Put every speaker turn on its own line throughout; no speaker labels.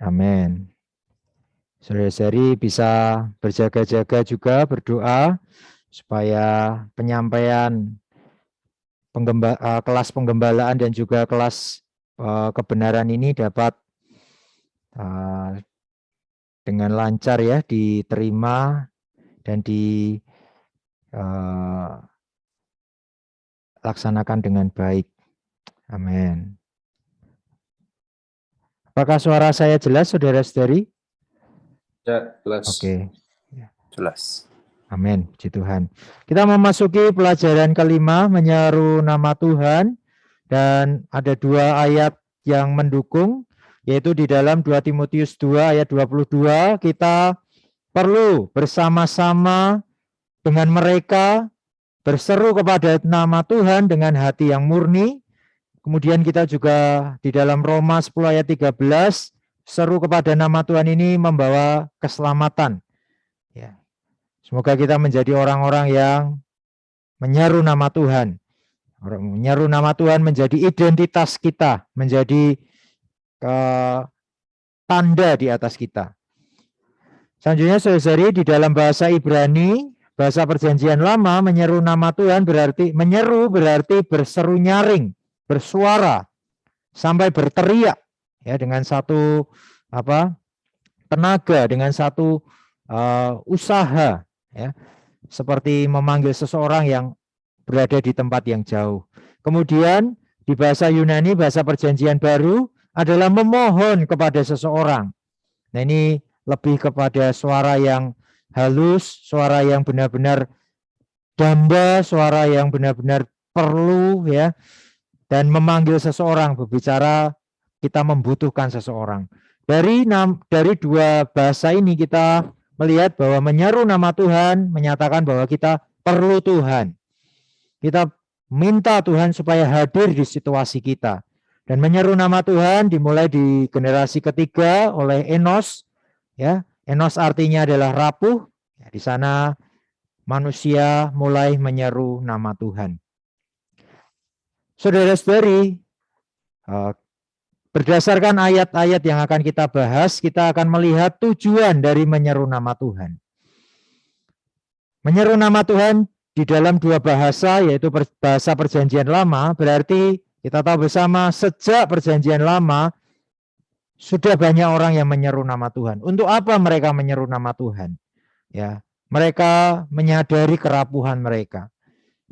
Amin. Saudara-saudari bisa berjaga-jaga juga, berdoa supaya penyampaian kelas penggembalaan dan juga kelas kebenaran ini dapat dengan lancar ya diterima dan dilaksanakan dengan baik. Amin. Apakah suara saya jelas, saudara-saudari?
Ya, jelas.
Oke.
Jelas.
Amin, puji Tuhan. Kita memasuki pelajaran kelima, menyeru nama Tuhan, dan ada dua ayat yang mendukung, yaitu di dalam 2 Timotius 2 ayat 22, kita perlu bersama-sama dengan mereka berseru kepada nama Tuhan dengan hati yang murni. Kemudian kita juga di dalam Roma 10 ayat 13, seru kepada nama Tuhan ini membawa keselamatan. Ya. Semoga kita menjadi orang-orang yang menyeru nama Tuhan. Menyeru nama Tuhan menjadi identitas kita, menjadi tanda di atas kita. Selanjutnya, saudara-saudari, di dalam bahasa Ibrani, bahasa Perjanjian Lama, menyeru nama Tuhan berarti berseru nyaring, bersuara, sampai berteriak, ya, dengan satu tenaga, dengan satu usaha, ya, seperti memanggil seseorang yang berada di tempat yang jauh. Kemudian di bahasa Yunani, bahasa Perjanjian Baru adalah memohon kepada seseorang. Nah, ini lebih kepada suara yang halus, suara yang benar-benar damba, suara yang benar-benar perlu, ya, dan memanggil seseorang, berbicara kita membutuhkan seseorang. Dari dua bahasa ini kita melihat bahwa menyeru nama Tuhan menyatakan bahwa kita perlu Tuhan. Kita minta Tuhan supaya hadir di situasi kita. Dan menyeru nama Tuhan dimulai di generasi ketiga oleh Enos. Ya, Enos artinya adalah rapuh. Ya, di sana manusia mulai menyeru nama Tuhan. Saudara-saudari, berdasarkan ayat-ayat yang akan kita bahas, kita akan melihat tujuan dari menyeru nama Tuhan. Menyeru nama Tuhan di dalam dua bahasa, yaitu bahasa Perjanjian Lama, berarti kita tahu bersama sejak Perjanjian Lama sudah banyak orang yang menyeru nama Tuhan. Untuk apa mereka menyeru nama Tuhan? Ya, mereka menyadari kerapuhan mereka.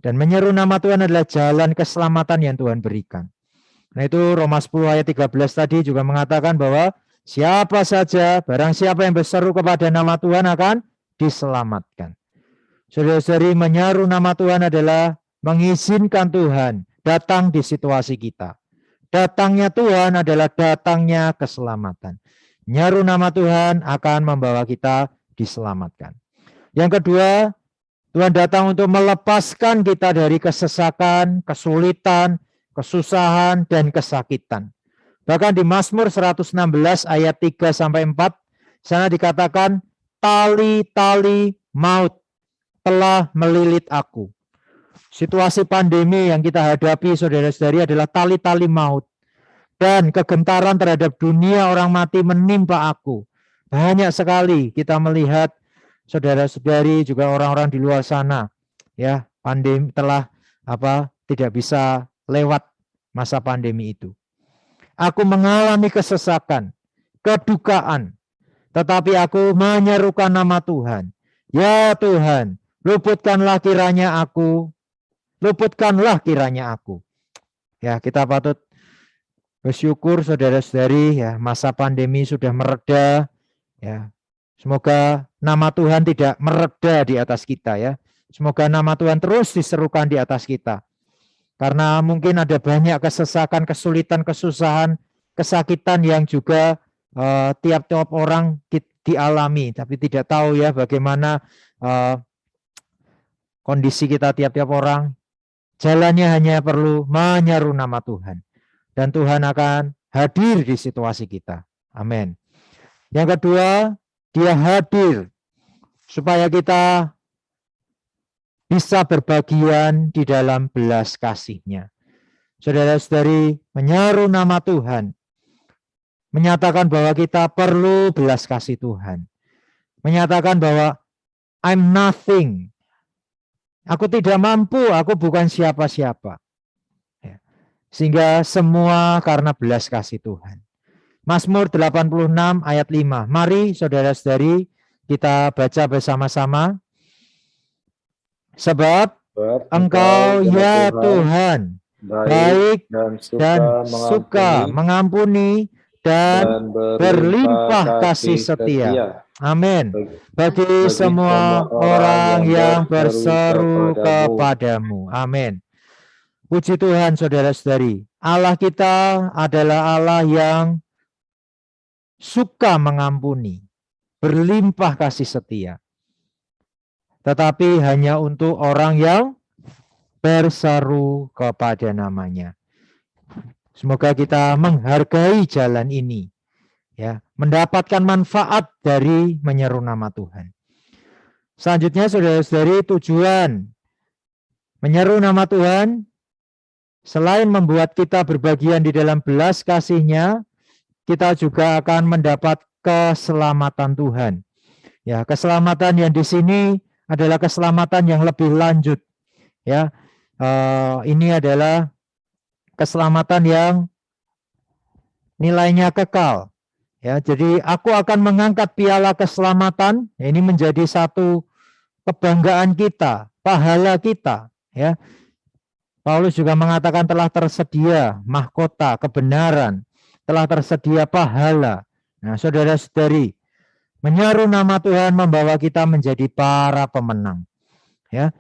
Dan menyeru nama Tuhan adalah jalan keselamatan yang Tuhan berikan. Nah, itu Roma 10 ayat 13 tadi juga mengatakan bahwa siapa saja, barang siapa yang berseru kepada nama Tuhan akan diselamatkan. Saudara-saudari, menyeru nama Tuhan adalah mengizinkan Tuhan datang di situasi kita. Datangnya Tuhan adalah datangnya keselamatan. Menyeru nama Tuhan akan membawa kita diselamatkan. Yang kedua, Tuhan datang untuk melepaskan kita dari kesesakan, kesulitan, kesusahan, dan kesakitan. Bahkan di Mazmur 116 ayat 3-4, sana dikatakan, tali-tali maut telah melilit aku. Situasi pandemi yang kita hadapi, saudara-saudari, adalah tali-tali maut. Dan kegentaran terhadap dunia orang mati menimpa aku. Banyak sekali kita melihat saudara-saudari, juga orang-orang di luar sana, ya, pandemi telah tidak bisa lewat masa pandemi itu. Aku mengalami kesesakan, kedukaan, tetapi aku menyerukan nama Tuhan. Ya Tuhan, luputkanlah kiranya aku. Ya, kita patut bersyukur saudara-saudari, ya, masa pandemi sudah mereda, ya. Semoga nama Tuhan tidak mereda di atas kita, ya. Semoga nama Tuhan terus diserukan di atas kita. Karena mungkin ada banyak kesesakan, kesulitan, kesusahan, kesakitan yang juga tiap-tiap orang dialami, tapi tidak tahu, ya, bagaimana kondisi kita tiap-tiap orang. Jalannya hanya perlu menyeru nama Tuhan. Dan Tuhan akan hadir di situasi kita. Amin. Yang kedua, Dia hadir supaya kita bisa berbagian di dalam belas kasih-Nya. Saudara-saudari, menyeru nama Tuhan menyatakan bahwa kita perlu belas kasih Tuhan. Menyatakan bahwa I'm nothing. Aku tidak mampu, aku bukan siapa-siapa. Ya. Sehingga semua karena belas kasih Tuhan. Mazmur 86 ayat 5. Mari saudara-saudari kita baca bersama-sama. Sebab Engkau ya Tuhan, baik dan suka mengampuni dan berlimpah kasih setia. Amin. Bagi semua orang yang berseru kepadamu. Amin. Puji Tuhan saudara-saudari. Allah kita adalah Allah yang suka mengampuni, berlimpah kasih setia. Tetapi hanya untuk orang yang berseru kepada namanya. Semoga kita menghargai jalan ini, ya, mendapatkan manfaat dari menyeru nama Tuhan. Selanjutnya saudara-saudari, tujuan menyeru nama Tuhan selain membuat kita berbagian di dalam belas kasih-Nya, kita juga akan mendapat keselamatan Tuhan. Ya, keselamatan yang di sini adalah keselamatan yang lebih lanjut. Ya, ini adalah keselamatan yang nilainya kekal. Ya, jadi aku akan mengangkat piala keselamatan. Ini menjadi satu kebanggaan kita, pahala kita. Ya, Paulus juga mengatakan telah tersedia mahkota kebenaran, telah tersedia pahala. Nah, saudara-saudari, menyeru nama Tuhan membawa kita menjadi para pemenang. Ya,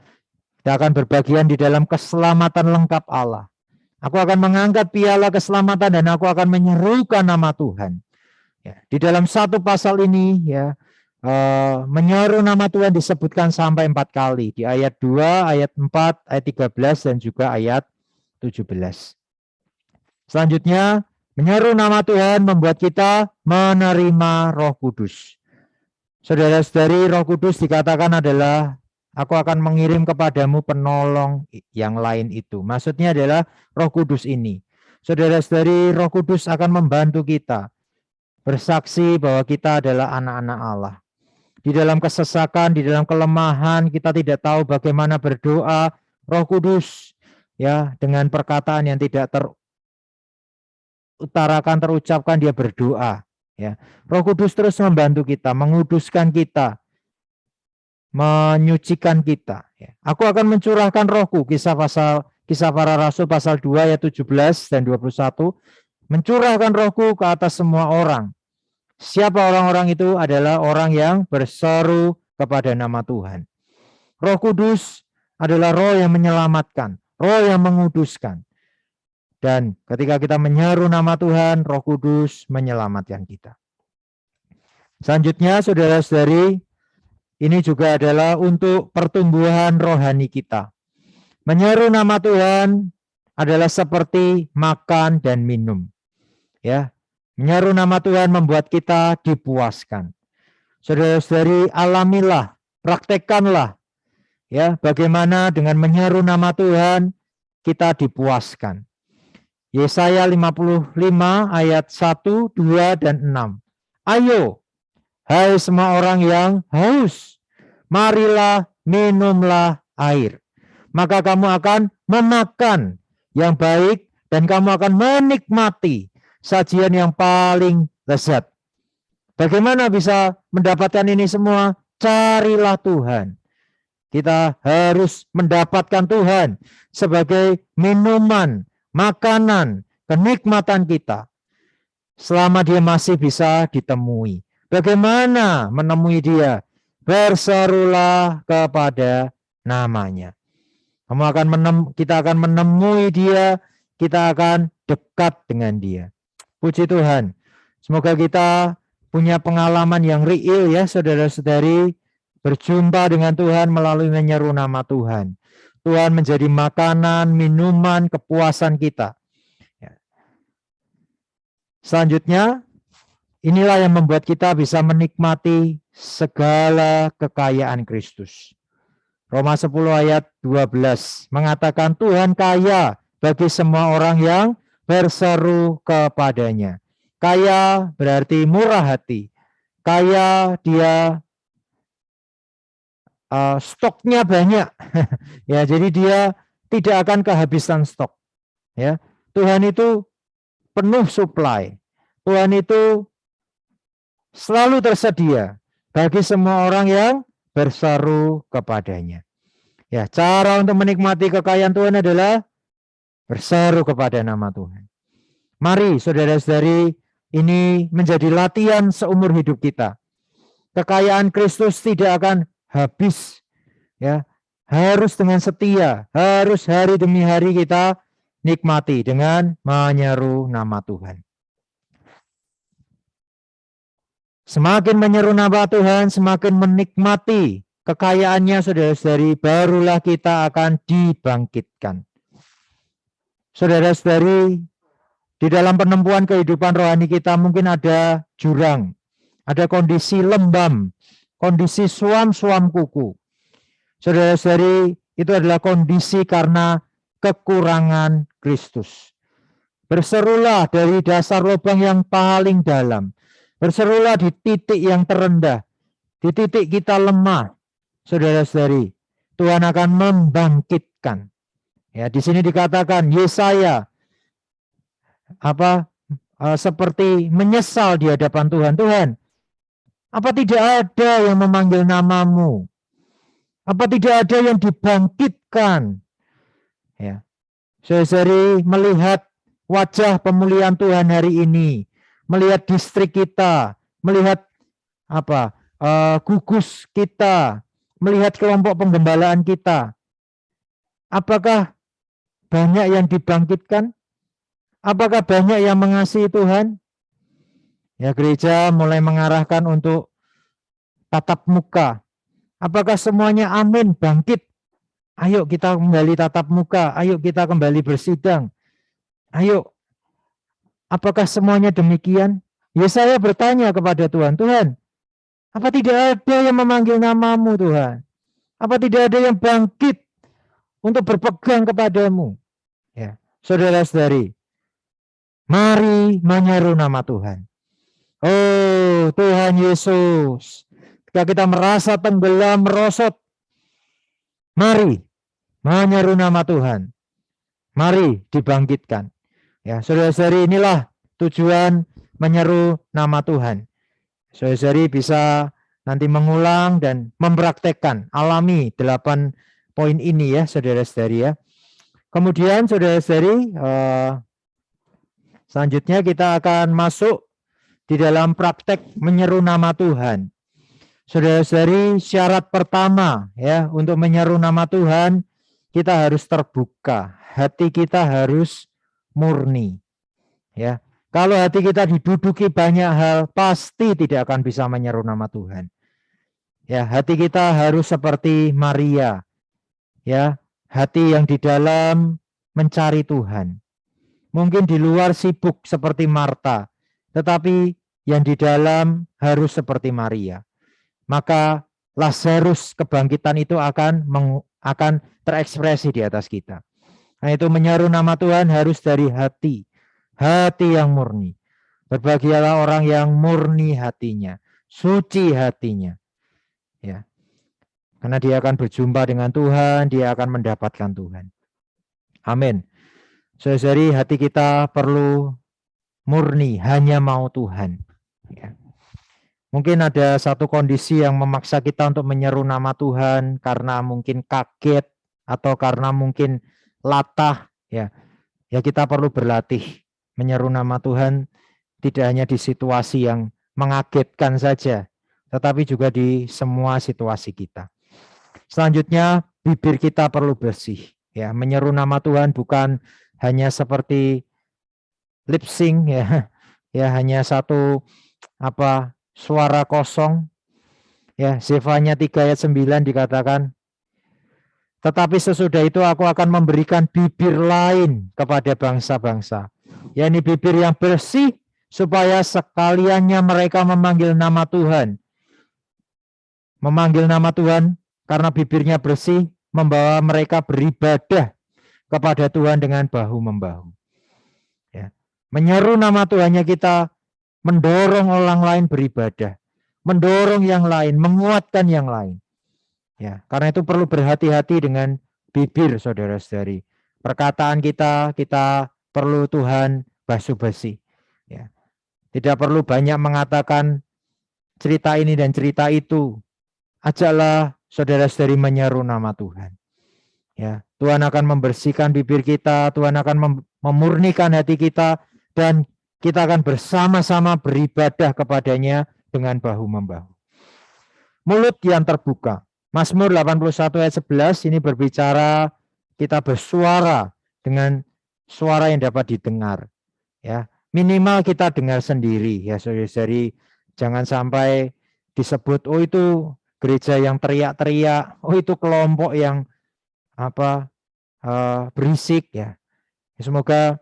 kita akan berbagian di dalam keselamatan lengkap Allah. Aku akan mengangkat piala keselamatan dan aku akan menyerukan nama Tuhan. Ya, di dalam satu pasal ini, ya, menyeru nama Tuhan disebutkan sampai 4 kali. Di ayat 2, ayat 4, ayat 13, dan juga ayat 17. Selanjutnya, menyeru nama Tuhan membuat kita menerima Roh Kudus. Saudara-saudari, Roh Kudus dikatakan adalah aku akan mengirim kepadamu penolong yang lain itu. Maksudnya adalah Roh Kudus ini. Saudara-saudari, Roh Kudus akan membantu kita bersaksi bahwa kita adalah anak-anak Allah. Di dalam kesesakan, di dalam kelemahan, kita tidak tahu bagaimana berdoa. Roh Kudus, ya, dengan perkataan yang tidak terucapkan, dia berdoa. Ya, Roh Kudus terus membantu kita, menguduskan kita, menyucikan kita. Ya. Aku akan mencurahkan Rohku, Kisah Para Rasul pasal 2 ayat 17 dan 21, mencurahkan Rohku ke atas semua orang. Siapa orang-orang itu? Adalah orang yang berseru kepada nama Tuhan. Roh Kudus adalah Roh yang menyelamatkan, Roh yang menguduskan. Dan ketika kita menyeru nama Tuhan, Roh Kudus menyelamatkan kita. Selanjutnya, saudara-saudari, ini juga adalah untuk pertumbuhan rohani kita. Menyeru nama Tuhan adalah seperti makan dan minum. Ya, menyeru nama Tuhan membuat kita dipuaskan. Saudara-saudari, alamilah, praktekkanlah, ya, bagaimana dengan menyeru nama Tuhan kita dipuaskan. Yesaya 55 ayat 1, 2, dan 6. Ayo, hai semua orang yang haus, marilah minumlah air. Maka kamu akan memakan yang baik dan kamu akan menikmati sajian yang paling lezat. Bagaimana bisa mendapatkan ini semua? Carilah Tuhan. Kita harus mendapatkan Tuhan sebagai minuman, makanan, kenikmatan kita. Selama dia masih bisa ditemui. Bagaimana menemui dia? Berserulah kepada namanya. Kita akan menemui dia, kita akan dekat dengan dia. Puji Tuhan. Semoga kita punya pengalaman yang real, ya, saudara-saudari, berjumpa dengan Tuhan melalui menyeru nama Tuhan. Tuhan menjadi makanan, minuman, kepuasan kita. Selanjutnya, inilah yang membuat kita bisa menikmati segala kekayaan Kristus. Roma 10 ayat 12 mengatakan Tuhan kaya bagi semua orang yang berseru kepadanya. Kaya berarti murah hati. Kaya dia stoknya banyak. Ya, jadi dia tidak akan kehabisan stok. Ya, Tuhan itu penuh supply. Tuhan itu selalu tersedia bagi semua orang yang berseru kepadanya. Ya, cara untuk menikmati kekayaan Tuhan adalah berseru kepada nama Tuhan. Mari saudara-saudari, ini menjadi latihan seumur hidup kita. Kekayaan Kristus tidak akan habis, ya. Harus dengan setia, harus hari demi hari kita nikmati dengan menyeru nama Tuhan. Semakin menyeru nama Tuhan, semakin menikmati kekayaannya, saudara-saudari, barulah kita akan dibangkitkan. Saudara-saudari, di dalam penempuhan kehidupan rohani kita mungkin ada jurang, ada kondisi lembam, kondisi suam-suam kuku. Saudara-saudari, itu adalah kondisi karena kekurangan Kristus. Berserulah dari dasar lubang yang paling dalam. Berserulah di titik yang terendah, di titik kita lemah. Saudara-saudari, Tuhan akan membangkitkan. Ya, di sini dikatakan Yesaya seperti menyesal di hadapan Tuhan. Tuhan, apa tidak ada yang memanggil namamu? Apa tidak ada yang dibangkitkan? Ya, saudara-saudari, melihat wajah pemulihan Tuhan hari ini, melihat distrik kita, melihat gugus kita, melihat kelompok penggembalaan kita, apakah banyak yang dibangkitkan? Apakah banyak yang mengasihi Tuhan? Ya, gereja mulai mengarahkan untuk tatap muka. Apakah semuanya amin, bangkit? Ayo kita kembali tatap muka, ayo kita kembali bersidang. Ayo, apakah semuanya demikian? Ya, saya bertanya kepada Tuhan, Tuhan, apa tidak ada yang memanggil namamu, Tuhan? Apa tidak ada yang bangkit untuk berpegang kepadamu? Ya, saudara-saudari, mari menyeru nama Tuhan. Oh Tuhan Yesus, ketika kita merasa tenggelam, merosot, mari menyeru nama Tuhan. Mari dibangkitkan. Ya, saudara-saudari, inilah tujuan menyeru nama Tuhan. Saudara-saudari bisa nanti mengulang dan mempraktekkan, alami 8 poin ini ya, saudara-saudari ya. Kemudian saudara-saudari, selanjutnya kita akan masuk di dalam praktek menyeru nama Tuhan. Saudara-saudari, syarat pertama ya untuk menyeru nama Tuhan, kita harus terbuka, hati kita harus murni. Ya, kalau hati kita diduduki banyak hal, pasti tidak akan bisa menyeru nama Tuhan. Ya, hati kita harus seperti Maria. Ya, hati yang di dalam mencari Tuhan. Mungkin di luar sibuk seperti Marta, tetapi yang di dalam harus seperti Maria. Maka Lazarus kebangkitan itu akan terekspresi di atas kita. Nah, itu menyeru nama Tuhan harus dari hati yang murni. Berbahagialah orang yang murni hatinya, suci hatinya. Ya. Karena dia akan berjumpa dengan Tuhan, dia akan mendapatkan Tuhan. Amin. Saudari, hati kita perlu murni, hanya mau Tuhan. Ya. Mungkin ada satu kondisi yang memaksa kita untuk menyeru nama Tuhan karena mungkin kaget atau karena mungkin latah. Ya, kita perlu berlatih menyeru nama Tuhan tidak hanya di situasi yang mengagetkan saja, tetapi juga di semua situasi kita. Selanjutnya, bibir kita perlu bersih. Ya, menyeru nama Tuhan bukan hanya seperti lip sync ya, hanya satu suara kosong. Ya, Zefanya 3 ayat 9 dikatakan, tetapi sesudah itu aku akan memberikan bibir lain kepada bangsa-bangsa, yakni bibir yang bersih, supaya sekaliannya mereka memanggil nama Tuhan. Memanggil nama Tuhan karena bibirnya bersih, membawa mereka beribadah kepada Tuhan dengan bahu-membahu. Ya. Menyeru nama Tuhannya kita mendorong orang lain beribadah, mendorong yang lain, menguatkan yang lain. Ya, karena itu perlu berhati-hati dengan bibir, saudara-saudari. Perkataan kita perlu Tuhan basuh-basi. Ya. Tidak perlu banyak mengatakan cerita ini dan cerita itu. Ajaklah saudara-saudari menyeru nama Tuhan. Ya, Tuhan akan membersihkan bibir kita, Tuhan akan memurnikan hati kita, dan kita akan bersama-sama beribadah kepadanya dengan bahu-membahu. Mulut yang terbuka. Mazmur 81 ayat 11 ini berbicara kita bersuara dengan suara yang dapat didengar. Ya, minimal kita dengar sendiri ya saudara-saudari. Jangan sampai disebut oh itu gereja yang teriak-teriak, oh itu kelompok yang berisik ya. Semoga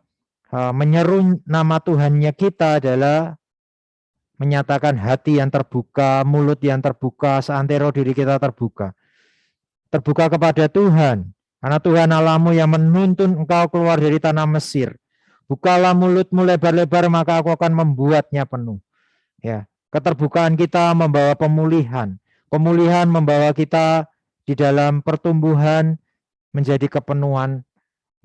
menyeru nama Tuhannya kita adalah menyatakan hati yang terbuka, mulut yang terbuka, seantero diri kita terbuka. Terbuka kepada Tuhan, karena Tuhan Allahmu yang menuntun engkau keluar dari tanah Mesir. Bukalah mulutmu lebar-lebar, maka aku akan membuatnya penuh. Ya, keterbukaan kita membawa pemulihan. Pemulihan membawa kita di dalam pertumbuhan menjadi kepenuhan,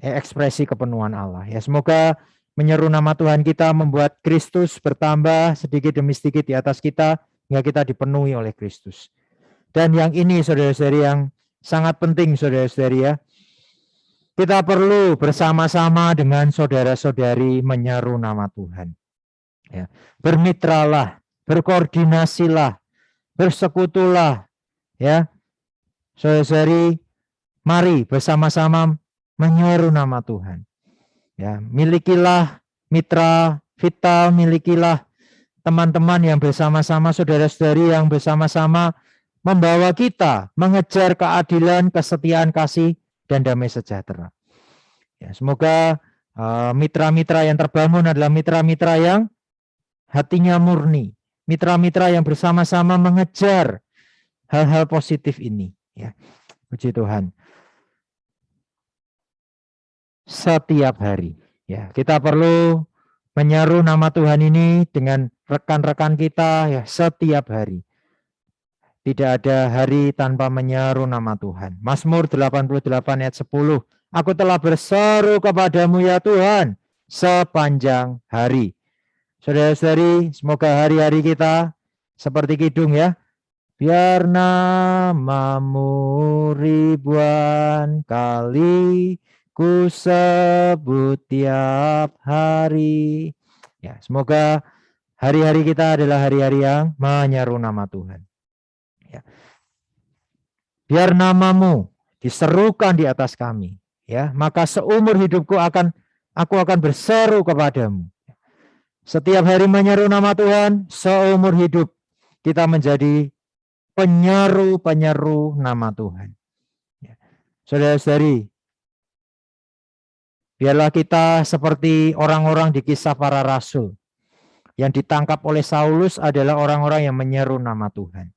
ekspresi kepenuhan Allah. Ya, semoga menyeru nama Tuhan kita membuat Kristus bertambah sedikit demi sedikit di atas kita, hingga kita dipenuhi oleh Kristus. Dan yang ini saudara-saudari yang sangat penting saudara-saudari ya. Kita perlu bersama-sama dengan saudara-saudari menyeru nama Tuhan. Ya. Bermitralah, berkoordinasilah, bersekutulah. Ya, saudara-saudari, mari bersama-sama menyeru nama Tuhan. Ya, milikilah mitra vital, milikilah teman-teman yang bersama-sama, saudara-saudari yang bersama-sama membawa kita mengejar keadilan, kesetiaan, kasih, dan damai sejahtera. Ya, semoga mitra-mitra yang terbangun adalah mitra-mitra yang hatinya murni, mitra-mitra yang bersama-sama mengejar hal-hal positif ini. Ya, puji Tuhan. Setiap hari, ya kita perlu menyeru nama Tuhan ini dengan rekan-rekan kita ya setiap hari. Tidak ada hari tanpa menyeru nama Tuhan. Mazmur 88 ayat 10. Aku telah berseru kepadamu ya Tuhan sepanjang hari. Saudara-saudari, semoga hari-hari kita seperti kidung ya. Biar namamu ribuan kali ku sebut tiap hari. Ya, semoga hari-hari kita adalah hari-hari yang menyeru nama Tuhan. Ya. Biar namamu diserukan di atas kami, ya, maka seumur hidupku aku akan berseru kepadamu. Setiap hari menyeru nama Tuhan, seumur hidup kita menjadi penyeru nama Tuhan. Ya. Saudara-saudari, biarlah kita seperti orang-orang di kisah para rasul. Yang ditangkap oleh Saulus adalah orang-orang yang menyeru nama Tuhan.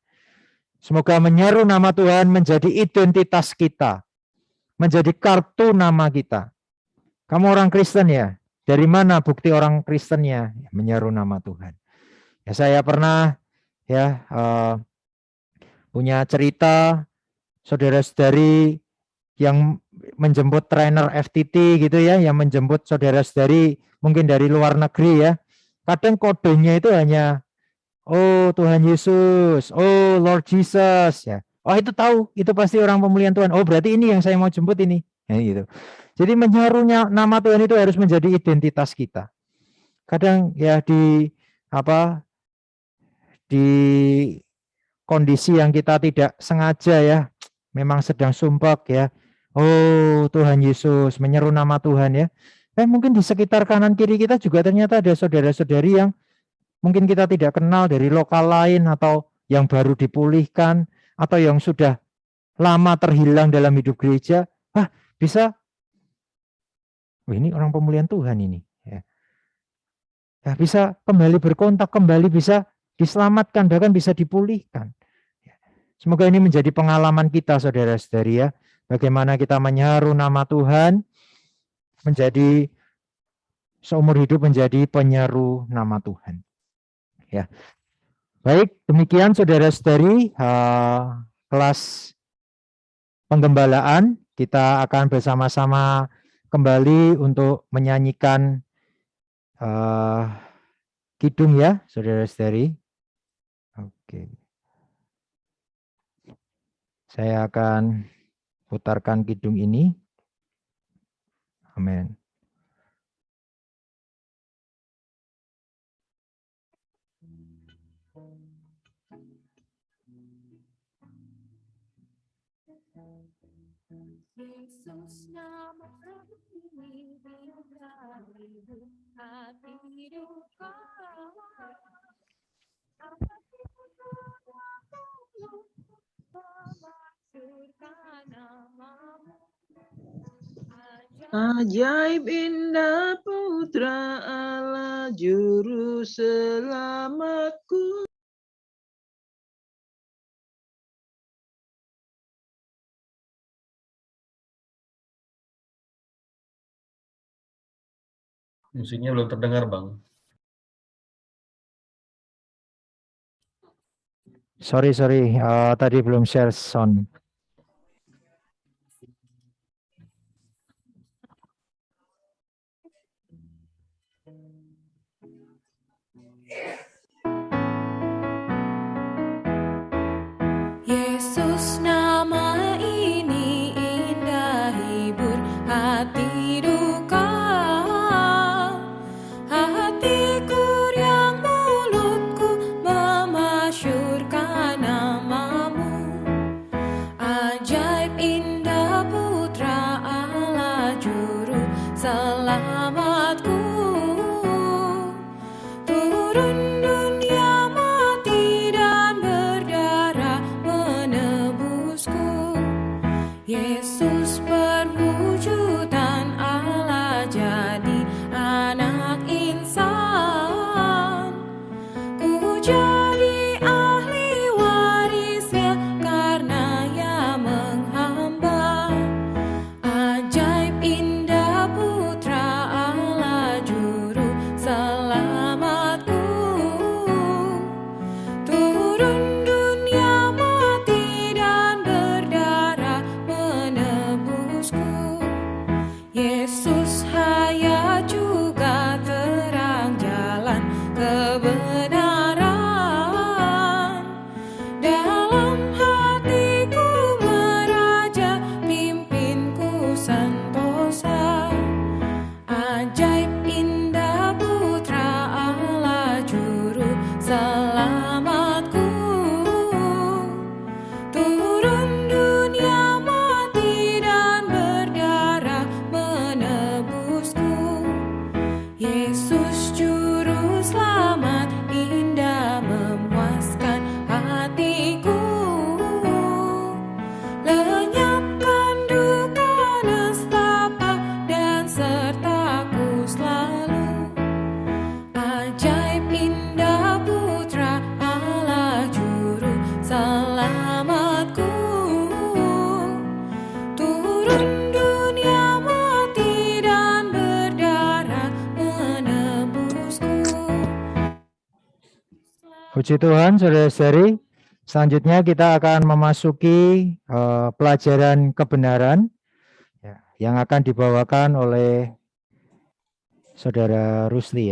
Semoga menyeru nama Tuhan menjadi identitas kita. Menjadi kartu nama kita. Kamu orang Kristen ya? Dari mana bukti orang Kristennya? Menyeru nama Tuhan. Ya, saya pernah ya punya cerita saudara-saudari yang menjemput trainer FTT gitu ya, yang menjemput saudara-saudari mungkin dari luar negeri ya. Kadang kodenya itu hanya oh Tuhan Yesus, oh Lord Jesus ya. Oh itu tahu, itu pasti orang pemulihan Tuhan. Oh berarti ini yang saya mau jemput ini. Ya, gitu. Jadi menyerunya nama Tuhan itu harus menjadi identitas kita. Kadang ya di kondisi yang kita tidak sengaja ya, memang sedang sumpek ya. Oh Tuhan Yesus, menyeru nama Tuhan ya. Mungkin di sekitar kanan kiri kita juga ternyata ada saudara-saudari yang mungkin kita tidak kenal dari lokal lain atau yang baru dipulihkan atau yang sudah lama terhilang dalam hidup gereja. Bisa, ini orang pemulihan Tuhan ini. Ya. Ya, bisa kembali berkontak, kembali bisa diselamatkan, bahkan bisa dipulihkan. Semoga ini menjadi pengalaman kita saudara-saudari ya. Bagaimana kita menyeru nama Tuhan, menjadi seumur hidup menjadi penyeru nama Tuhan. ya. Baik, demikian saudara-saudari kelas penggembalaan. Kita akan bersama-sama kembali untuk menyanyikan kidung ya, saudara-saudari. Oke. Saya akan putarkan kidung ini. Amin.
Yesus nama ini hati duka,
Ajaib indah Putra Allah Juru Selamatku.
Musiknya belum terdengar, Bang.
Sorry, tadi belum share sound.
Yesus nama ini indah hibur hati duka, hatiku yang mulutku memasyurkan namamu. Ajaib indah Putra Allah Juru Selamatku, turun dunia mati dan berdarah menebusku. Yesus perwujudan Allah jadi anak insan, ku jadi ahli warisnya karena Ia menghamba. Ajaib indah Putra Allah Juru Selamatku, turun dunia mati dan berdarah menebusku. Yesus hayat juga terang jalan kebenaran, dalam hatiku meraja pimpinku sentosa. Ajaib indah Putra Allah Juru Selamatku, turun dunia mati dan berdarah menebusku. Yesus Juru Selamat indah memuaskan hatiku, lenyapkan duka nestapa dan sertaku selalu. Ajaib indah Putra Allah Juru Selamatku, turun dunia mati dan berdarah menebusku.
Puji Tuhan, saudara-saudari. Selanjutnya kita akan memasuki pelajaran kebenaran yang akan dibawakan oleh Saudara Rusli.